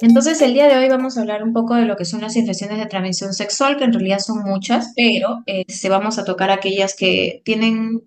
Entonces, el día de hoy vamos a hablar un poco de lo que son las infecciones de transmisión sexual, que en realidad son muchas, pero vamos a tocar aquellas que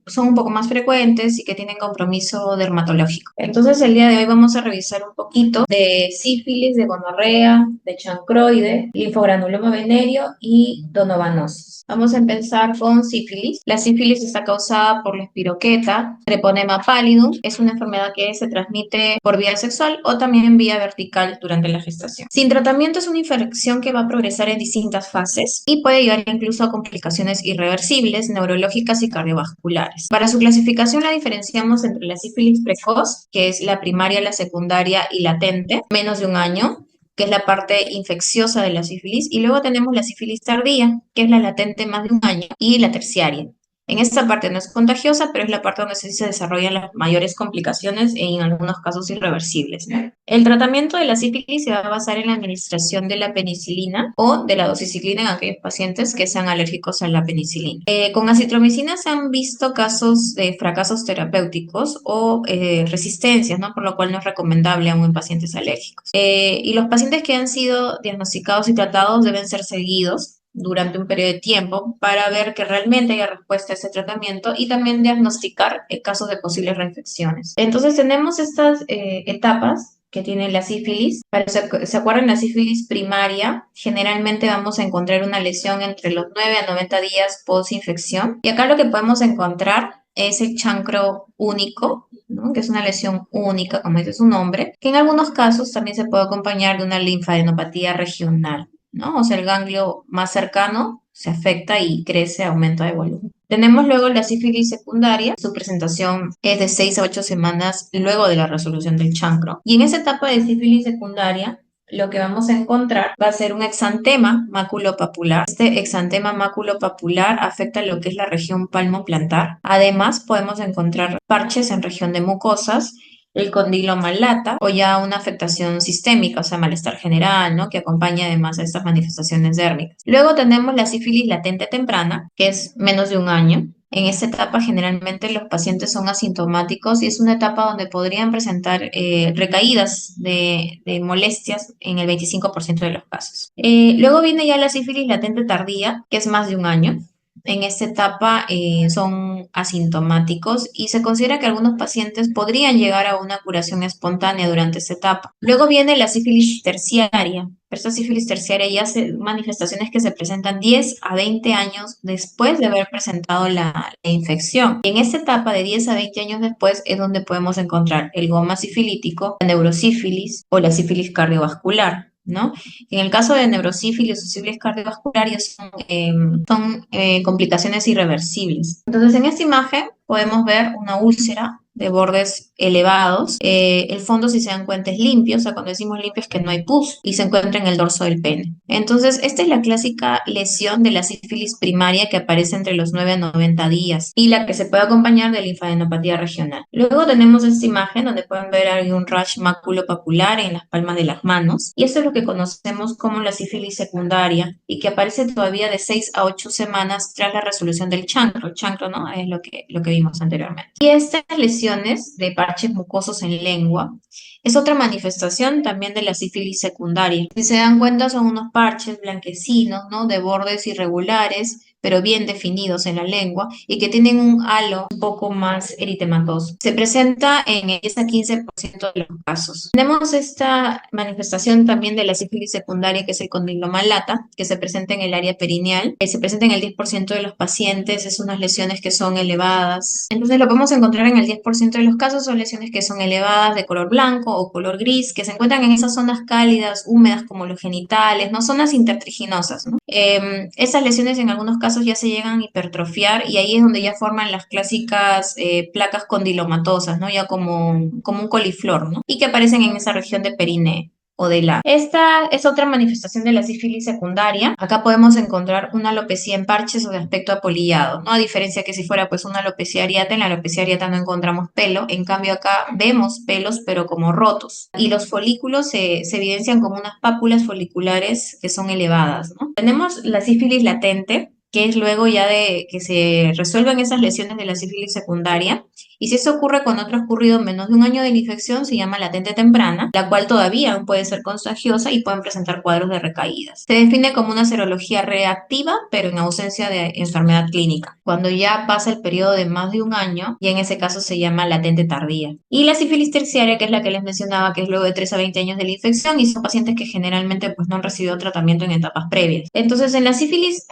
son un poco más frecuentes y que tienen compromiso dermatológico. Entonces, el día de hoy vamos a revisar un poquito de sífilis, de gonorrea, de chancroide, linfogranuloma venéreo y donovanosis. Vamos a empezar con sífilis. La sífilis está causada por la espiroqueta, treponema pallidum. Es una enfermedad que se transmite por vía sexual o también vía vertical durante la gestación. Sin tratamiento es una infección que va a progresar en distintas fases y puede llegar incluso a complicaciones irreversibles, neurológicas y cardiovasculares. Para su clasificación la diferenciamos entre la sífilis precoz, que es la primaria, la secundaria y latente, menos de un año, que es la parte infecciosa de la sífilis, y luego tenemos la sífilis tardía, que es la latente más de un año, y la terciaria. En esta parte no es contagiosa, pero es la parte donde se desarrollan las mayores complicaciones e en algunos casos irreversibles, ¿no? El tratamiento de la sífilis se va a basar en la administración de la penicilina o de la doxiciclina en aquellos pacientes que sean alérgicos a la penicilina. Con acitromicina se han visto casos de fracasos terapéuticos o resistencias, ¿no? Por lo cual no es recomendable aún en pacientes alérgicos. Y los pacientes que han sido diagnosticados y tratados deben ser seguidos durante un periodo de tiempo para ver que realmente haya respuesta a ese tratamiento y también diagnosticar casos de posibles reinfecciones. Entonces tenemos estas etapas que tiene la sífilis. Para ¿se acuerdan? La sífilis primaria, generalmente vamos a encontrar una lesión entre los 9 a 90 días post-infección. Y acá lo que podemos encontrar es el chancro único, ¿no? Que es una lesión única, como dice su nombre, que en algunos casos también se puede acompañar de una linfadenopatía regional, ¿no? O sea, el ganglio más cercano se afecta y crece, aumenta de volumen. Tenemos luego la sífilis secundaria, su presentación es de 6 a 8 semanas luego de la resolución del chancro. Y en esa etapa de sífilis secundaria, lo que vamos a encontrar va a ser un exantema maculopapular. Este exantema maculopapular afecta lo que es la región palmoplantar. Además, podemos encontrar parches en región de mucosas, el condiloma lata o ya una afectación sistémica, o sea, malestar general, ¿no? Que acompaña además a estas manifestaciones dérmicas. Luego tenemos la sífilis latente temprana, que es menos de un año. En esta etapa generalmente los pacientes son asintomáticos y es una etapa donde podrían presentar recaídas de molestias en el 25% de los casos. Luego viene ya la sífilis latente tardía, que es más de un año. En esta etapa son asintomáticos y se considera que algunos pacientes podrían llegar a una curación espontánea durante esta etapa. Luego viene la sífilis terciaria. Esta sífilis terciaria ya se manifestaciones que se presentan 10 a 20 años después de haber presentado la infección. Y en esta etapa de 10 a 20 años después es donde podemos encontrar el goma sifilítico, la neurosífilis o la sífilis cardiovascular, ¿no? En el caso de neurosífilis o sífilis cardiovascular ya son complicaciones irreversibles. Entonces, en esta imagen podemos ver una úlcera de bordes elevados. El fondo, si se dan cuenta, es limpio, o sea, cuando decimos limpio es que no hay pus y se encuentra en el dorso del pene. Entonces, esta es la clásica lesión de la sífilis primaria que aparece entre los 9 a 90 días y la que se puede acompañar de linfadenopatía regional. Luego tenemos esta imagen donde pueden ver hay un rash maculopapular en las palmas de las manos y esto es lo que conocemos como la sífilis secundaria y que aparece todavía de 6 a 8 semanas tras la resolución del chancro. El chancro, ¿no? Es lo que vimos anteriormente. Y estas lesiones de parches mucosos en lengua es otra manifestación también de la sífilis secundaria. Si se dan cuenta, son unos parches blanquecinos, ¿no? De bordes irregulares, pero bien definidos en la lengua y que tienen un halo un poco más eritematoso. Se presenta en el 10 a 15% de los casos. Tenemos esta manifestación también de la sífilis secundaria, que es el condiloma lata, que se presenta en el área perineal. Se presenta en el 10% de los pacientes, es unas lesiones que son elevadas. Entonces lo podemos encontrar en el 10% de los casos, son lesiones que son elevadas de color blanco o color gris, que se encuentran en esas zonas cálidas, húmedas como los genitales, ¿no? Zonas intertriginosas, ¿no? Esas lesiones en algunos casos ya se llegan a hipertrofiar y ahí es donde ya forman las clásicas placas condilomatosas, ¿no? Ya como un coliflor, ¿no? Y que aparecen en esa región de perineo o de la. Esta es otra manifestación de la sífilis secundaria. Acá podemos encontrar una alopecia en parches o de aspecto apolillado, ¿no? A diferencia que si fuera pues una alopecia areata, en la alopecia areata no encontramos pelo, en cambio acá vemos pelos pero como rotos. Y los folículos se evidencian como unas pápulas foliculares que son elevadas, ¿no? Tenemos la sífilis latente, que es luego ya de que se resuelven esas lesiones de la sífilis secundaria. Y si eso ocurre cuando ha transcurrido menos de un año de la infección, se llama latente temprana, la cual todavía aún puede ser contagiosa y pueden presentar cuadros de recaídas. Se define como una serología reactiva, pero en ausencia de enfermedad clínica. Cuando ya pasa el periodo de más de un año, y en ese caso se llama latente tardía. Y la sífilis terciaria, que es la que les mencionaba, que es luego de 3 a 20 años de la infección, y son pacientes que generalmente pues, no han recibido tratamiento en etapas previas. Entonces, en la sífilis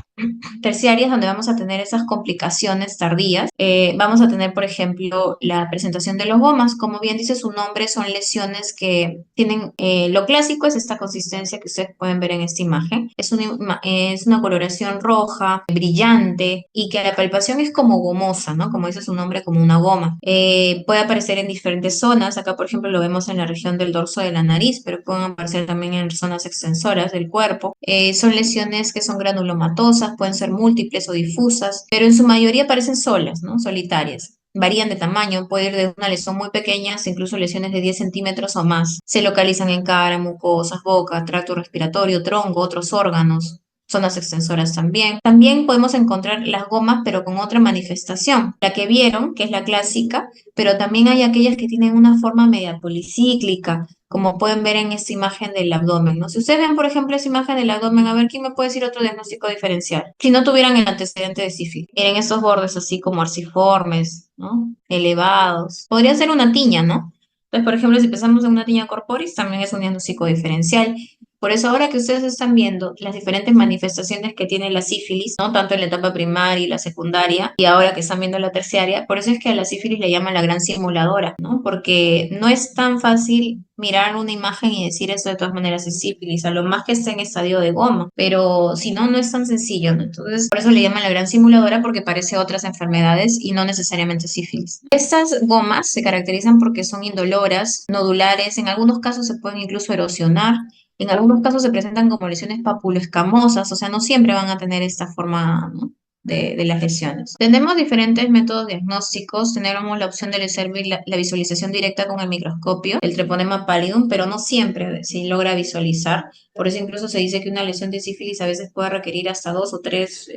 terciarias donde vamos a tener esas complicaciones tardías. Vamos a tener, por ejemplo, la presentación de los gomas. Como bien dice su nombre, son lesiones que tienen, lo clásico es esta consistencia que ustedes pueden ver en esta imagen. Es una coloración roja, brillante y que a la palpación es como gomosa, ¿no? Como dice su nombre, como una goma. Puede aparecer en diferentes zonas. Acá, por ejemplo, lo vemos en la región del dorso de la nariz, pero pueden aparecer también en zonas extensoras del cuerpo. Son lesiones que son granulomatosas, pueden ser múltiples o difusas, pero en su mayoría aparecen solas, ¿no? Solitarias. Varían de tamaño, puede ir de una lesión muy pequeña hasta incluso lesiones de 10 centímetros o más. Se localizan en cara, mucosas, boca, tracto respiratorio, tronco, otros órganos. Zonas extensoras también. También podemos encontrar las gomas, pero con otra manifestación. La que vieron, que es la clásica, pero también hay aquellas que tienen una forma media policíclica, como pueden ver en esta imagen del abdomen, ¿no? Si ustedes ven, por ejemplo, esa imagen del abdomen, a ver, ¿quién me puede decir otro diagnóstico diferencial? Si no tuvieran el antecedente de sífilis. Miren esos bordes así como arciformes, ¿no? Elevados. Podría ser una tiña, ¿no? Entonces, por ejemplo, si pensamos en una tiña corporis, también es un diagnóstico diferencial. Por eso ahora que ustedes están viendo las diferentes manifestaciones que tiene la sífilis, ¿no? Tanto en la etapa primaria y la secundaria, y ahora que están viendo la terciaria, por eso es que a la sífilis le llaman la gran simuladora, ¿no? Porque no es tan fácil mirar una imagen y decir eso de todas maneras es sífilis, a lo más que esté en estadio de goma, pero si no, no es tan sencillo, ¿no? Entonces, por eso le llaman la gran simuladora porque parece otras enfermedades y no necesariamente sífilis. Estas gomas se caracterizan porque son indoloras, nodulares, en algunos casos se pueden incluso erosionar. En algunos casos se presentan como lesiones papuloescamosas, o sea, no siempre van a tener esta forma, ¿no? De las lesiones. Tenemos diferentes métodos diagnósticos. Tenemos la opción de hacer la visualización directa con el microscopio, el treponema pallidum, pero no siempre se logra visualizar. Por eso incluso se dice que una lesión de sífilis a veces puede requerir hasta 2 o 3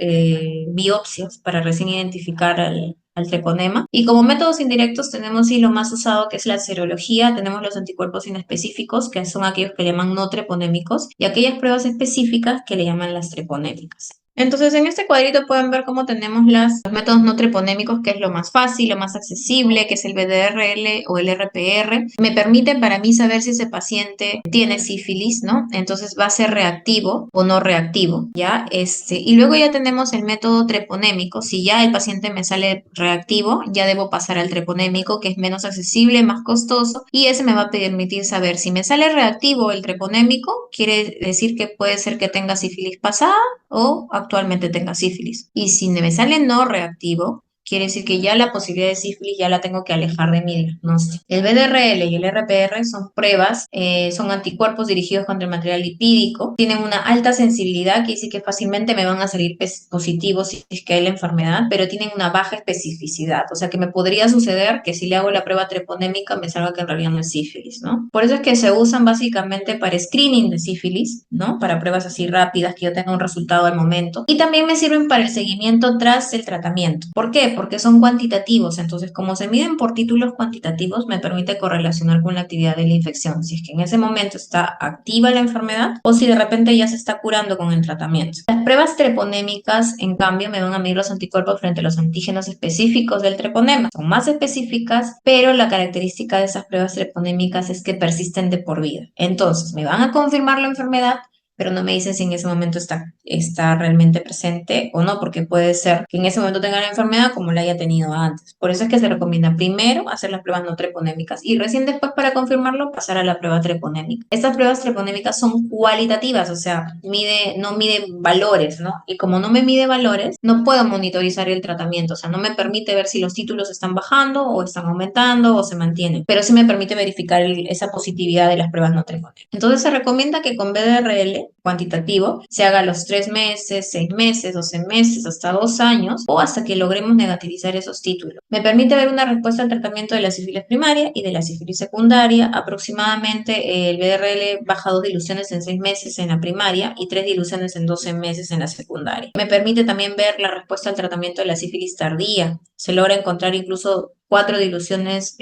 biopsias para recién identificar al treponema. Y como métodos indirectos tenemos sí lo más usado que es la serología, tenemos los anticuerpos inespecíficos, que son aquellos que le llaman no treponémicos, y aquellas pruebas específicas que le llaman las treponémicas. Entonces, en este cuadrito pueden ver cómo tenemos los métodos no treponémicos, que es lo más fácil, lo más accesible, que es el BDRL o el RPR. Me permite para mí saber si ese paciente tiene sífilis, ¿no? Entonces va a ser reactivo o no reactivo, ¿ya? Y luego ya tenemos el método treponémico. Si ya el paciente me sale reactivo, ya debo pasar al treponémico, que es menos accesible, más costoso, y ese me va a permitir saber si me sale reactivo el treponémico, quiere decir que puede ser que tenga sífilis pasada o actualmente tenga sífilis. Y si me sale no reactivo, quiere decir que ya la posibilidad de sífilis ya la tengo que alejar de mi diagnóstico. El BDRL y el RPR son pruebas, son anticuerpos dirigidos contra el material lipídico, tienen una alta sensibilidad, que dice que fácilmente me van a salir positivos si es que hay la enfermedad, pero tienen una baja especificidad, o sea que me podría suceder que si le hago la prueba treponémica me salga que en realidad no es sífilis, ¿no? Por eso es que se usan básicamente para screening de sífilis, ¿no? Para pruebas así rápidas, que yo tenga un resultado al momento. Y también me sirven para el seguimiento tras el tratamiento. ¿Por qué? Porque son cuantitativos, entonces como se miden por títulos cuantitativos, me permite correlacionar con la actividad de la infección, si es que en ese momento está activa la enfermedad o si de repente ya se está curando con el tratamiento. Las pruebas treponémicas, en cambio, me van a medir los anticuerpos frente a los antígenos específicos del treponema. Son más específicas, pero la característica de esas pruebas treponémicas es que persisten de por vida. Entonces, me van a confirmar la enfermedad, pero no me dicen si en ese momento está realmente presente o no, porque puede ser que en ese momento tenga la enfermedad como la haya tenido antes. Por eso es que se recomienda primero hacer las pruebas no treponémicas y recién después, para confirmarlo, pasar a la prueba treponémica. Estas pruebas treponémicas son cualitativas, o sea, no mide valores, ¿no? Y como no me mide valores, no puedo monitorizar el tratamiento, o sea, no me permite ver si los títulos están bajando o están aumentando o se mantienen, pero sí me permite verificar esa positividad de las pruebas no treponémicas. Entonces se recomienda que con BDRL nivel cuantitativo se haga a los 3 meses, 6 meses, 12 meses, hasta 2 años o hasta que logremos negativizar esos títulos. Me permite ver una respuesta al tratamiento de la sífilis primaria y de la sífilis secundaria. Aproximadamente el BRL baja 2 diluciones en 6 meses en la primaria y 3 diluciones en 12 meses en la secundaria. Me permite también ver la respuesta al tratamiento de la sífilis tardía. Se logra encontrar incluso 4 diluciones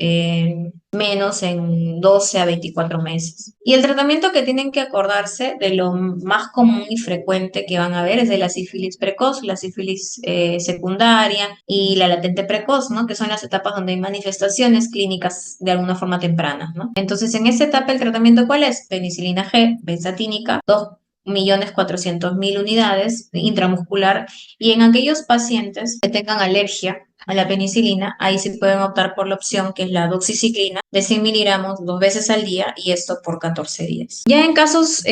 menos en 12 a 24 meses. Y el tratamiento que tienen que acordarse de lo más común y frecuente que van a ver es de la sífilis precoz, la sífilis secundaria y la latente precoz, ¿no? Que son las etapas donde hay manifestaciones clínicas de alguna forma tempranas, ¿no? Entonces, en esta etapa, ¿el tratamiento cuál es? Penicilina G, benzatínica, 2.400.000 unidades intramuscular, y en aquellos pacientes que tengan alergia a la penicilina, ahí sí pueden optar por la opción que es la doxiciclina de 100 miligramos 2 veces al día, y esto por 14 días. Ya en casos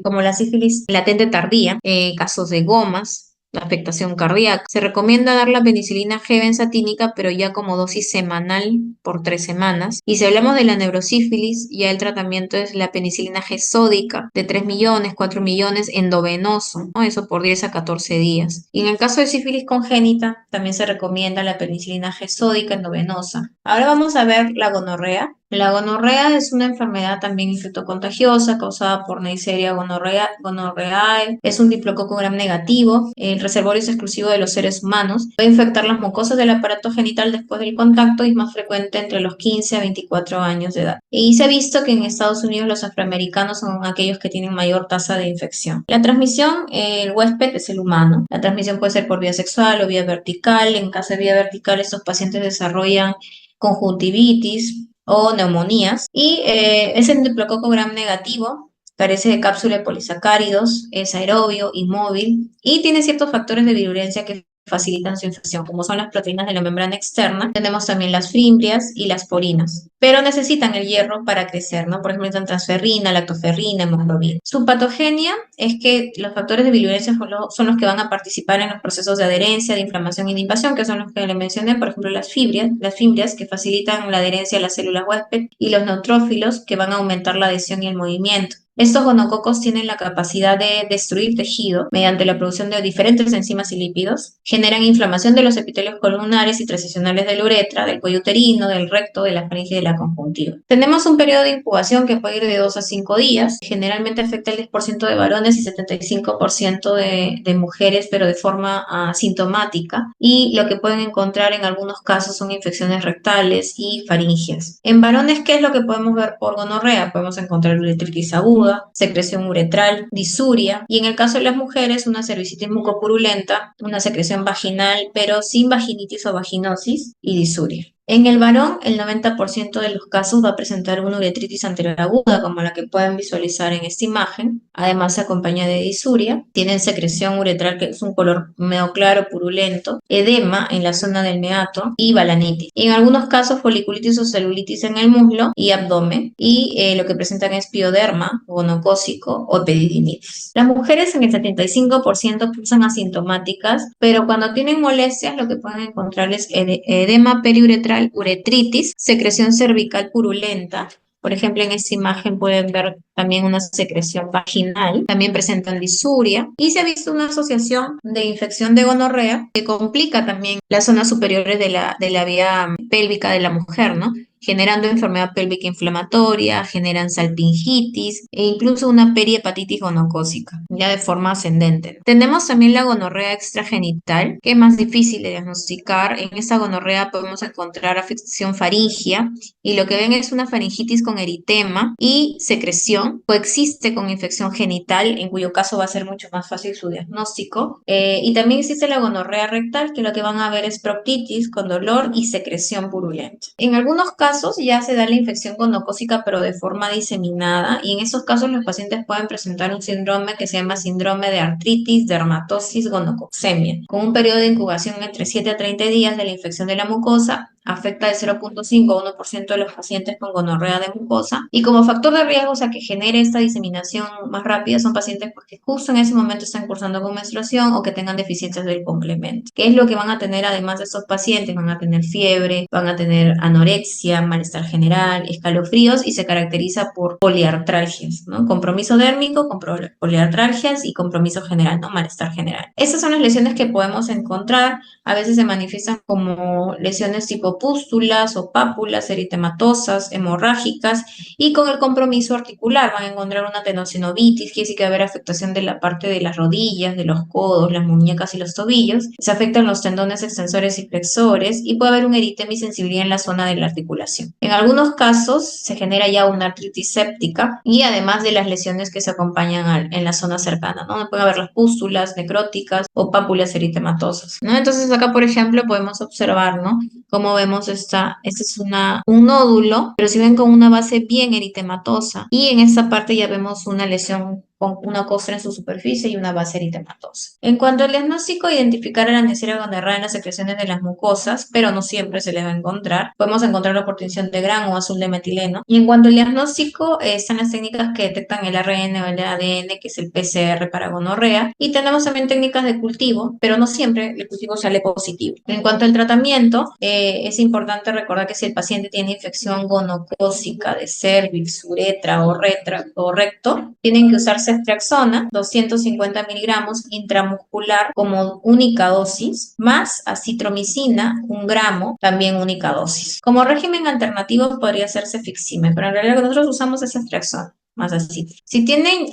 como la sífilis latente tardía, casos de gomas, la afectación cardíaca, se recomienda dar la penicilina G benzatínica, pero ya como dosis semanal por 3 semanas. Y si hablamos de la neurosífilis, ya el tratamiento es la penicilina G sódica de 3 millones, 4 millones endovenoso, ¿no? Eso por 10 a 14 días. Y en el caso de sífilis congénita, también se recomienda la penicilina G sódica endovenosa. Ahora vamos a ver la gonorrea. La gonorrea es una enfermedad también infectocontagiosa causada por Neisseria gonorrheae. Es un diplococo gram negativo. El reservorio es exclusivo de los seres humanos. Puede infectar las mucosas del aparato genital después del contacto y es más frecuente entre los 15 a 24 años de edad. Y se ha visto que en Estados Unidos los afroamericanos son aquellos que tienen mayor tasa de infección. La transmisión, el huésped es el humano. La transmisión puede ser por vía sexual o vía vertical. En caso de vía vertical, estos pacientes desarrollan conjuntivitis o neumonías, y es el diplococo gram negativo, carece de cápsula de polisacáridos, es aerobio, inmóvil y tiene ciertos factores de virulencia que facilitan su infección, como son las proteínas de la membrana externa. Tenemos también las fimbrias y las porinas, pero necesitan el hierro para crecer, ¿no? Por ejemplo, necesitan transferrina, lactoferrina, hemoglobina. Su patogenia es que los factores de virulencia son los que van a participar en los procesos de adherencia, de inflamación y de invasión, que son los que le mencioné, por ejemplo, las fimbrias que facilitan la adherencia a las células huésped, y los neutrófilos, que van a aumentar la adhesión y el movimiento. Estos gonococos tienen la capacidad de destruir tejido mediante la producción de diferentes enzimas y lípidos, generan inflamación de los epitelios columnares y transicionales de la uretra, del cuello uterino, del recto, de la faringe y de la conjuntiva. Tenemos un periodo de incubación que puede ir de 2 a 5 días, generalmente afecta el 10% de varones y 75% de mujeres, pero de forma asintomática, y lo que pueden encontrar en algunos casos son infecciones rectales y faringias. En varones, ¿qué es lo que podemos ver por gonorrea? Podemos encontrar uretritis aguda, secreción uretral, disuria, y en el caso de las mujeres, una cervicitis mucopurulenta, una secreción vaginal, pero sin vaginitis o vaginosis, y disuria. En el varón, el 90% de los casos va a presentar una uretritis anterior aguda, como la que pueden visualizar en esta imagen. Además, se acompaña de disuria. Tienen secreción uretral, que es un color medio claro, purulento, edema en la zona del meato y balanitis. Y en algunos casos, foliculitis o celulitis en el muslo y abdomen. Y lo que presentan es pioderma, gonocócico o epididimitis. Las mujeres en el 75% cursan asintomáticas, pero cuando tienen molestias, lo que pueden encontrar es edema periuretral, uretritis, secreción cervical purulenta. Por ejemplo, en esta imagen pueden ver también una secreción vaginal, también presentan disuria, y se ha visto una asociación de infección de gonorrea que complica también las zonas superiores de la vía pélvica de la mujer, ¿no? Generando enfermedad pélvica inflamatoria, generan salpingitis e incluso una perihepatitis gonocócica, ya de forma ascendente. Tenemos también la gonorrea extragenital, que es más difícil de diagnosticar. En esta gonorrea podemos encontrar afección faringia, y lo que ven es una faringitis con eritema y secreción. Coexiste con infección genital, en cuyo caso va a ser mucho más fácil su diagnóstico. Y también existe la gonorrea rectal, que lo que van a ver es proctitis con dolor y secreción purulenta. En algunos casos ya se da la infección gonocócica, pero de forma diseminada, y en esos casos los pacientes pueden presentar un síndrome que se llama síndrome de artritis dermatosis gonococcemia, con un periodo de incubación entre 7 a 30 días de la infección de la mucosa afecta de 0,5 a 1% de los pacientes con gonorrea de mucosa. Y como factor de riesgo, o sea, que genere esta diseminación más rápida, son pacientes pues, que justo en ese momento están cursando con menstruación o que tengan deficiencias del complemento. ¿Qué es lo que van a tener además de estos pacientes? Van a tener fiebre, van a tener anorexia, malestar general, escalofríos y se caracteriza por poliartralgias, ¿no? Compromiso dérmico, poliartralgias y compromiso general, ¿no? Malestar general. Estas son las lesiones que podemos encontrar. A veces se manifiestan como lesiones tipo pústulas o pápulas eritematosas, hemorrágicas y con el compromiso articular van a encontrar una tendinocinovitis, quiere decir que va a haber afectación de la parte de las rodillas, de los codos, las muñecas y los tobillos. Se afectan los tendones extensores y flexores y puede haber un eritema y sensibilidad en la zona de la articulación. En algunos casos se genera ya una artritis séptica y además de las lesiones que se acompañan en la zona cercana, ¿no? Pueden haber las pústulas necróticas o pápulas eritematosas, ¿no? Entonces acá, por ejemplo, podemos observar, ¿no? Como vemos, este es un nódulo, pero si ven con una base bien eritematosa y en esta parte ya vemos una lesión con una costra en su superficie y una base eritematosa. En cuanto al diagnóstico, identificar a la Neisseria gonorrhoeae en las secreciones de las mucosas, pero no siempre se les va a encontrar. Podemos encontrarlo por tinción de gran o azul de metileno. Y en cuanto al diagnóstico, están las técnicas que detectan el ARN o el ADN, que es el PCR para gonorrea. Y tenemos también técnicas de cultivo, pero no siempre el cultivo sale positivo. En cuanto al tratamiento, es importante recordar que si el paciente tiene infección gonocócica de cervix, uretra o recto, tienen que usarse ceftriaxona, 250 miligramos intramuscular como única dosis, más acitromicina, 1 gramo, también única dosis. Como régimen alternativo podría ser cefixime, pero en realidad lo que nosotros usamos es ceftriaxona. Más así. Si tienen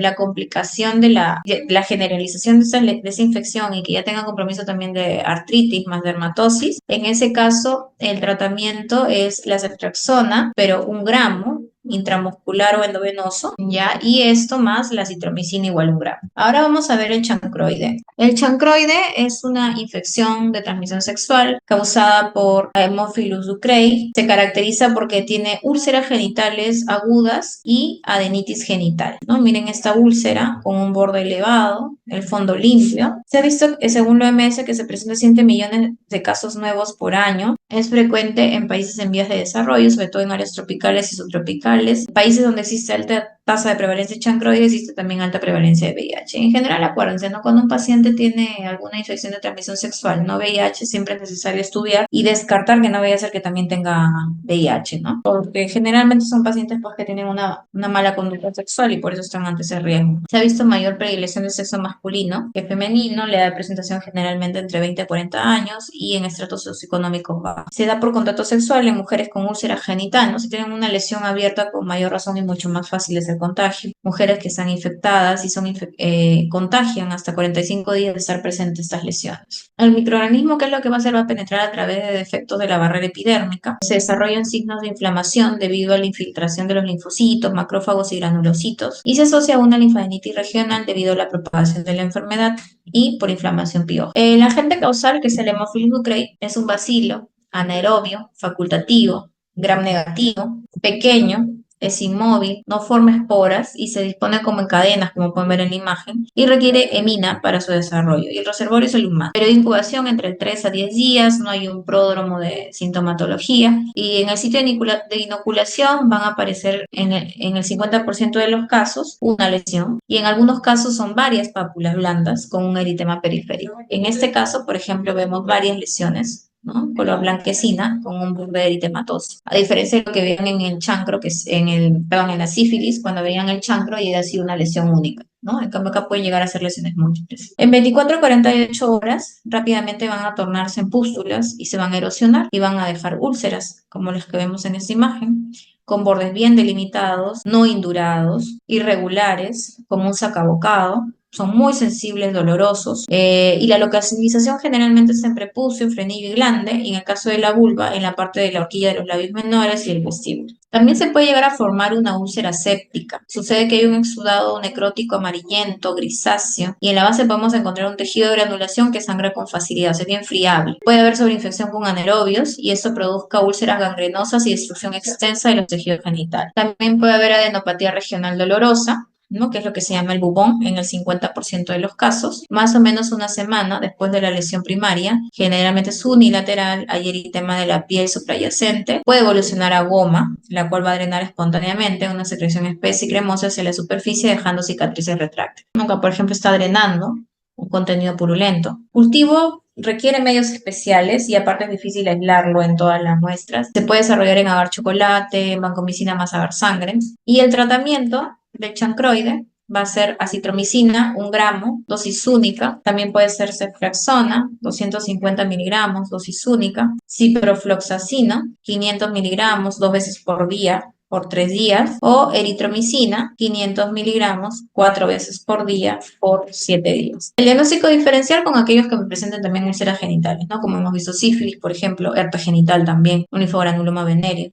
la complicación de la generalización de esa infección y que ya tengan compromiso también de artritis más dermatosis, en ese caso el tratamiento es la ceftriaxona, pero 1 gramo intramuscular o endovenoso, ¿ya? Y esto más la citromicina igual 1 gramo. Ahora vamos a ver el chancroide. El chancroide es una infección de transmisión sexual causada por Haemophilus ducreyi. Se caracteriza porque tiene úlceras genitales agudas y adenitis genital, ¿no? Miren esta úlcera con un borde elevado, el fondo limpio. Se ha visto, según la OMS, que se presentan 7 millones de casos nuevos por año. Es frecuente en países en vías de desarrollo, sobre todo en áreas tropicales y subtropicales. En países donde existe alta tasa de prevalencia de chancroide, existe también alta prevalencia de VIH. En general, acuérdense, ¿no? Cuando un paciente tiene alguna infección de transmisión sexual, no VIH, siempre es necesario estudiar y descartar que no vaya a ser que también tenga VIH, ¿no? Porque generalmente son pacientes pues, que tienen una mala conducta sexual y por eso están ante ese riesgo. Se ha visto mayor predilección de sexo masculino que femenino, la edad de presentación generalmente entre 20 y 40 años y en estratos socioeconómicos bajos. Se da por contacto sexual en mujeres con úlcera genital, ¿no? Si tienen una lesión abierta, con mayor razón y mucho más fácil es el contagio. Mujeres que están infectadas y contagian hasta 45 días de estar presentes estas lesiones. El microorganismo, ¿qué es lo que va a hacer? Va a penetrar a través de defectos de la barrera epidérmica. Se desarrollan signos de inflamación debido a la infiltración de los linfocitos, macrófagos y granulocitos y se asocia a una linfadenitis regional debido a la propagación de la enfermedad y por inflamación piógena. El agente causal, que es el Haemophilus ducreyi, es un bacilo anaerobio, facultativo, gram negativo, pequeño, es inmóvil, no forma esporas y se dispone como en cadenas, como pueden ver en la imagen, y requiere emina para su desarrollo. Y el reservorio es el humano. Periodo de incubación entre 3 a 10 días, no hay un pródromo de sintomatología. Y en el sitio de inoculación van a aparecer en el 50% de los casos una lesión y en algunos casos son varias pápulas blandas con un eritema periférico. En este caso, por ejemplo, vemos varias lesiones, ¿no? Color blanquecina con un borde eritematoso. A diferencia de lo que veían en el chancro, que es en la sífilis, cuando veían el chancro y era así una lesión única, ¿no? En cambio acá pueden llegar a ser lesiones múltiples. En 24 a 48 horas rápidamente van a tornarse en pústulas y se van a erosionar y van a dejar úlceras, como las que vemos en esta imagen, con bordes bien delimitados, no indurados, irregulares, como un sacabocado. Son muy sensibles, dolorosos, y la localización generalmente es en prepucio, frenillo y glande, y en el caso de la vulva, en la parte de la horquilla de los labios menores y el vestíbulo. También se puede llegar a formar una úlcera séptica. Sucede que hay un exudado necrótico amarillento, grisáceo, y en la base podemos encontrar un tejido de granulación que sangra con facilidad, o sea, bien friable. Puede haber sobreinfección con anaerobios y esto produzca úlceras gangrenosas y destrucción extensa de los tejidos genitales. También puede haber adenopatía regional dolorosa, ¿no? Que es lo que se llama el bubón en el 50% de los casos, más o menos una semana después de la lesión primaria, generalmente es unilateral, hay eritema de la piel suprayacente, puede evolucionar a goma, la cual va a drenar espontáneamente una secreción espesa y cremosa hacia la superficie dejando cicatrices retráctiles. Nunca, por ejemplo, está drenando un contenido purulento. Cultivo requiere medios especiales y aparte es difícil aislarlo en todas las muestras. Se puede desarrollar en agar chocolate, vancomicina más agar sangre. Y el tratamiento del chancroide va a ser acitromicina, 1 gramo, dosis única. También puede ser ceftriaxona, 250 miligramos, dosis única. Ciprofloxacina, 500 miligramos, 2 veces por día, por 3 días, o eritromicina, 500 miligramos, 4 veces por día, por 7 días. El diagnóstico diferencial con aquellos que me presenten también úlceras genitales, ¿no? Como hemos visto sífilis, por ejemplo, herpes genital también, un linfogranuloma venéreo,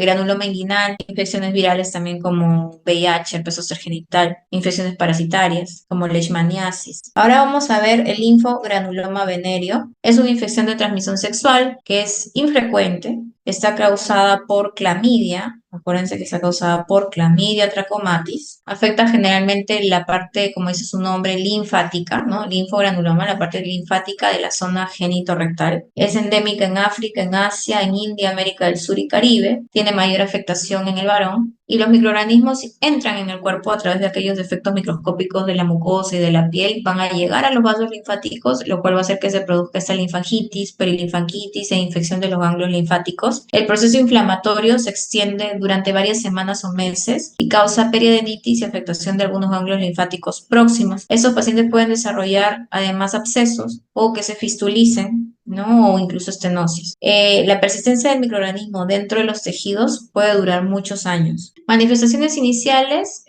granuloma inguinal, infecciones virales también como VIH, herpes zóster genital, infecciones parasitarias como leishmaniasis. Ahora vamos a ver el linfogranuloma venéreo. Es una infección de transmisión sexual que es infrecuente, está causada por clamidia. Acuérdense que está causada por Clamidia trachomatis. Afecta generalmente la parte, como dice su nombre, linfática, ¿no? Linfogranuloma, la parte linfática de la zona genitorrectal. Es endémica en África, en Asia, en India, América del Sur y Caribe. Tiene mayor afectación en el varón. Y los microorganismos entran en el cuerpo a través de aquellos efectos microscópicos de la mucosa y de la piel, van a llegar a los vasos linfáticos, lo cual va a hacer que se produzca esta linfangitis, perilinfangitis e infección de los ganglios linfáticos. El proceso inflamatorio se extiende durante varias semanas o meses y causa periodontitis y afectación de algunos ganglios linfáticos próximos. Estos pacientes pueden desarrollar además abscesos o que se fistulicen, ¿no? O incluso estenosis. La persistencia del microorganismo dentro de los tejidos puede durar muchos años. Manifestaciones iniciales,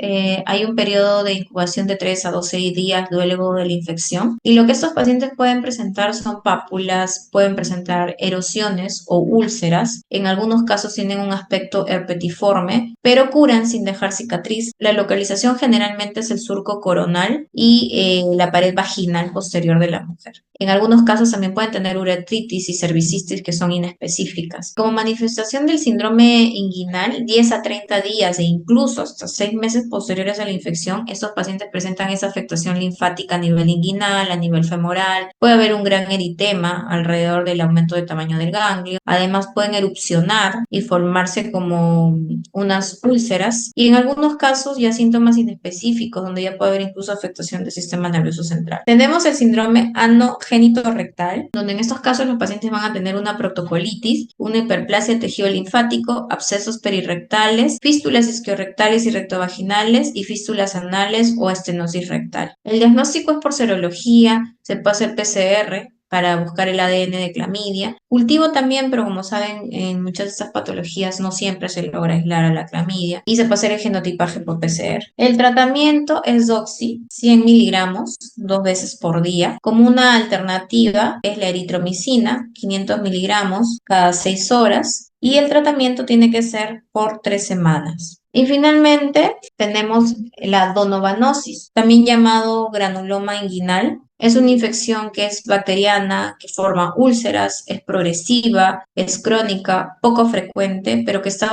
hay un periodo de incubación de 3 a 12 días luego de la infección y lo que estos pacientes pueden presentar son pápulas, pueden presentar erosiones o úlceras, en algunos casos tienen un aspecto herpetiforme, pero curan sin dejar cicatriz. La localización generalmente es el surco coronal y la pared vaginal posterior de la mujer. En algunos casos también pueden tener uretritis y cervicistis que son inespecíficas. Como manifestación del síndrome inguinal, 10 a 30 días e incluso hasta 6 meses posteriores a la infección, estos pacientes presentan esa afectación linfática a nivel inguinal, a nivel femoral. Puede haber un gran eritema alrededor del aumento de tamaño del ganglio. Además pueden erupcionar y formarse como unas úlceras y en algunos casos ya síntomas inespecíficos donde ya puede haber incluso afectación del sistema nervioso central. Tenemos el síndrome anogénito-rectal, donde en estos casos los pacientes van a tener una proctocolitis, una hiperplasia del tejido linfático, abscesos perirrectales, fístulas isquiorrectales y rectovaginales y fístulas anales o estenosis rectal. El diagnóstico es por serología, se puede hacer PCR para buscar el ADN de clamidia. Cultivo también, pero como saben, en muchas de estas patologías no siempre se logra aislar a la clamidia y se puede hacer el genotipaje por PCR. El tratamiento es doxi, 100 miligramos, 2 veces por día. Como una alternativa es la eritromicina, 500 miligramos cada 6 horas. Y el tratamiento tiene que ser por 3 semanas. Y finalmente tenemos la donovanosis, también llamado granuloma inguinal. Es una infección que es bacteriana, que forma úlceras, es progresiva, es crónica, poco frecuente, pero que está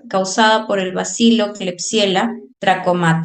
causada por el bacilo Klebsiella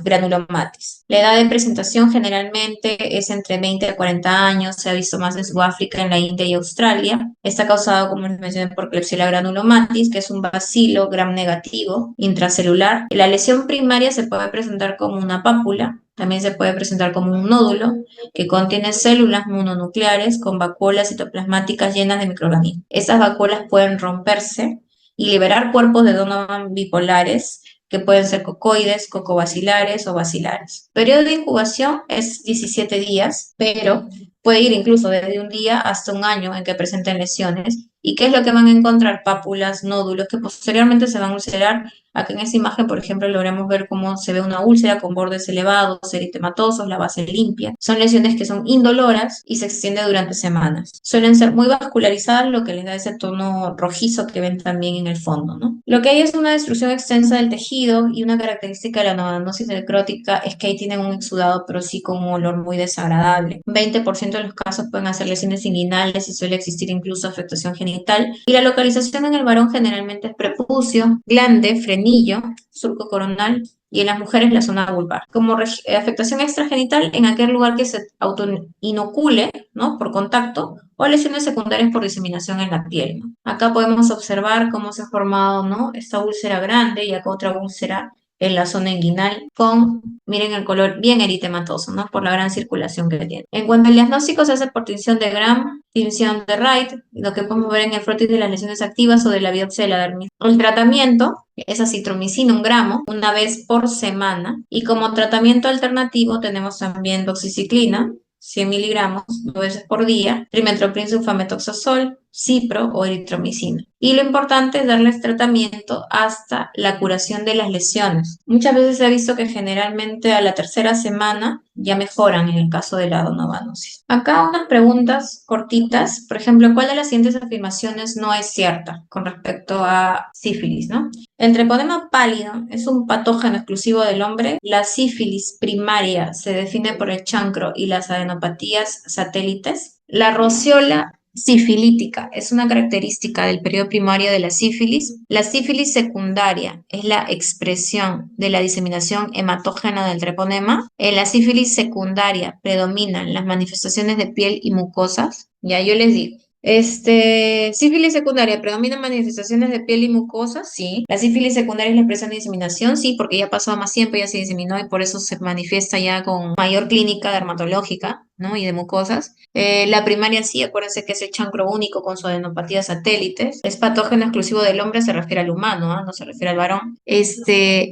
granulomatis. La edad de presentación generalmente es entre 20 a 40 años, se ha visto más en Sudáfrica, en la India y Australia. Está causado, como les mencioné, por Klebsiella granulomatis, que es un bacilo gram negativo intracelular. La lesión primaria se puede presentar como una pápula, también se puede presentar como un nódulo que contiene células mononucleares con vacuolas citoplasmáticas llenas de microorganismos. Estas vacuolas pueden romperse y liberar cuerpos de Donovan bipolares que pueden ser cocoides, cocobacilares o bacilares. El periodo de incubación es 17 días, pero puede ir incluso desde un día hasta un año en que presenten lesiones. ¿Y qué es lo que van a encontrar? Pápulas, nódulos, que posteriormente se van a ulcerar. Acá en esta imagen, por ejemplo, logramos ver cómo se ve una úlcera con bordes elevados, eritematosos, la base limpia. Son lesiones que son indoloras y se extienden durante semanas. Suelen ser muy vascularizadas, lo que les da ese tono rojizo que ven también en el fondo, ¿no? Lo que hay es una destrucción extensa del tejido y una característica de la novanosis necrótica es que ahí tienen un exudado, pero sí con un olor muy desagradable. 20% de los casos pueden hacer lesiones inguinales y suele existir incluso afectación genital. Y la localización en el varón generalmente es prepucio, glande, frenillo frenillo, surco coronal y en las mujeres la zona vulvar. Como afectación extragenital en aquel lugar que se autoinocule, ¿no? Por contacto o lesiones secundarias por diseminación en la piel, ¿no? Acá podemos observar cómo se ha formado, ¿no? Esta úlcera grande y acá otra úlcera en la zona inguinal con, miren el color bien eritematoso, ¿no? Por la gran circulación que tiene. En cuanto al diagnóstico se hace por tinción de Gram, tinción de Wright, lo que podemos ver en el frotis de las lesiones activas o de la biopsia de la dermis. El tratamiento es acitromicina 1 gramo una vez por semana y como tratamiento alternativo tenemos también doxiciclina 100 miligramos 2 veces por día, trimethoprim sulfamethoxazol, cipro o eritromicina. Y lo importante es darles tratamiento hasta la curación de las lesiones. Muchas veces se ha visto que generalmente a la tercera semana ya mejoran en el caso de la donovanosis. Acá unas preguntas cortitas. Por ejemplo, ¿cuál de las siguientes afirmaciones no es cierta con respecto a sífilis, ¿no? El treponema pálido es un patógeno exclusivo del hombre. La sífilis primaria se define por el chancro y las adenopatías satélites. La rociola sifilítica es una característica del periodo primario de la sífilis. La sífilis secundaria es la expresión de la diseminación hematógena del treponema. En la sífilis secundaria predominan las manifestaciones de piel y mucosas. Ya yo les digo. Sífilis secundaria, ¿predominan manifestaciones de piel y mucosa? Sí. ¿La sífilis secundaria es la expresión de diseminación? Sí, porque ya pasó más tiempo, ya se diseminó y por eso se manifiesta ya con mayor clínica dermatológica, ¿no? Y de mucosas. La primaria sí, acuérdense que es el chancro único con su adenopatía satélites. Es patógeno exclusivo del hombre, se refiere al humano, ¿ah? No se refiere al varón.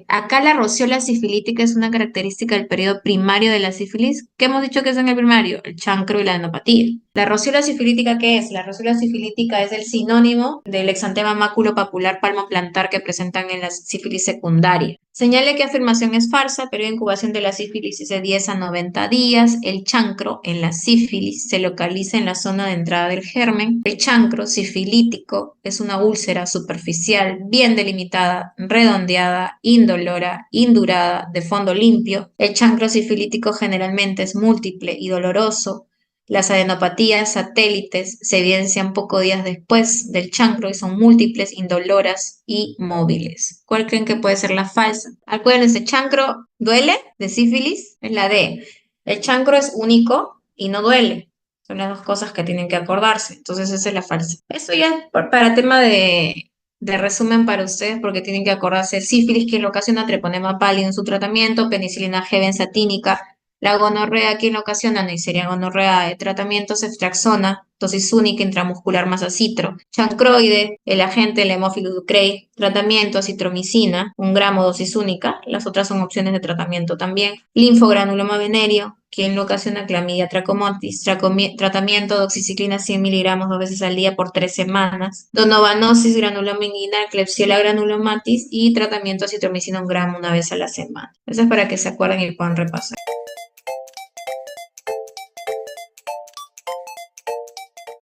Acá la rociola sifilítica es una característica del periodo primario de la sífilis. ¿Qué hemos dicho que es en el primario? El chancro y la adenopatía. ¿La rociola sifilítica qué es? La rociola sifilítica es el sinónimo del exantema maculopapular palmoplantar que presentan en la sífilis secundaria. Señale que afirmación es falsa, periodo de incubación de la sífilis es de 10 a 90 días. El chancro en la sífilis se localiza en la zona de entrada del germen. El chancro sifilítico es una úlcera superficial bien delimitada, redondeada, indolora, indurada, de fondo limpio. El chancro sifilítico generalmente es múltiple y doloroso. Las adenopatías satélites se evidencian pocos días después del chancro y son múltiples, indoloras y móviles. ¿Cuál creen que puede ser la falsa? Acuérdense, chancro duele de sífilis, es la D. El chancro es único y no duele. Son las dos cosas que tienen que acordarse. Entonces esa es la falsa. Eso ya es para tema de resumen para ustedes porque tienen que acordarse sífilis, que lo ocasiona treponema pálido en su tratamiento, penicilina G benzatínica. La gonorrea, ¿quién la ocasiona? Neisseria gonorrea. Tratamiento ceftriaxona, dosis única intramuscular más acitro. Chancroide, el agente, el Haemophilus ducreyi. Tratamiento acitromicina, 1 gramo dosis única. Las otras son opciones de tratamiento también. Linfogranuloma venéreo, ¿quién lo ocasiona? Clamidia trachomatis. Tratamiento doxiciclina 100 miligramos 2 veces al día por 3 semanas. Donovanosis, granuloma inguinal, Klebsiella granulomatis y tratamiento acitromicina 1 gramo 1 vez a la semana. Eso es para que se acuerden y puedan repasar.